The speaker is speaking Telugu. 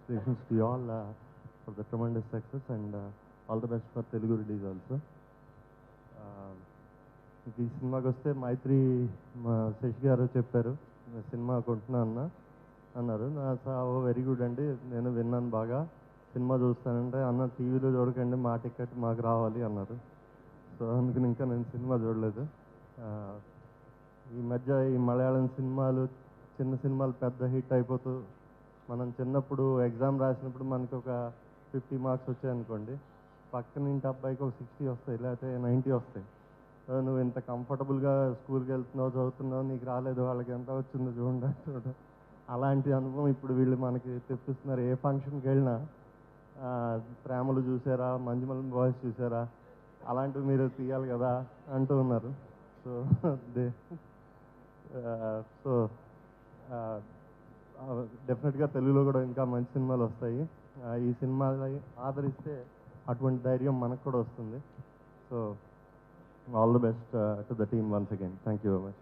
congratulations to you all for the tremendous success and all the best for Telugu release also. ఈ సినిమాకి వస్తే మైత్రి మా శశి గారు చెప్పారు సినిమా కొంటున్నా అన్నారు. వెరీ గుడ్ అండి, నేను విన్నాను బాగా, సినిమా చూస్తానంటే అన్న టీవీలో చూడకండి, మా టికెట్ మాకు రావాలి అన్నారు. సో అందుకని ఇంకా నేను సినిమా చూడలేదు. ఈ మధ్య ఈ మలయాళం సినిమాలు చిన్న సినిమాలు పెద్ద హిట్ అయిపోతూ, మనం చిన్నప్పుడు ఎగ్జామ్ రాసినప్పుడు మనకు ఒక 50 మార్క్స్ వచ్చాయనుకోండి, పక్కన ఇంటి అబ్బాయికి ఒక 60 వస్తాయి, లేకపోతే 90 వస్తాయి. నువ్వు ఇంత కంఫర్టబుల్గా స్కూల్కి వెళ్తున్నావు, చదువుతున్నావు, నీకు రాలేదు, వాళ్ళకి ఎంత వచ్చిందో చూడండి. అలాంటి అనుభవం ఇప్పుడు వీళ్ళు మనకి తెప్పిస్తున్నారు. ఏ ఫంక్షన్కి వెళ్ళినా ప్రేమలు చూసారా, మంజుమల్ బాయ్స్ చూసారా, అలాంటివి మీరు తీయాలి కదా అంటూ ఉన్నారు. సో డెఫినెట్గా తెలుగులో కూడా ఇంకా మంచి సినిమాలు వస్తాయి. ఈ సినిమాలు ఆదరిస్తే అటువంటి ధైర్యం మనకు కూడా వస్తుంది. So all the best to the team once again. Thank you very much.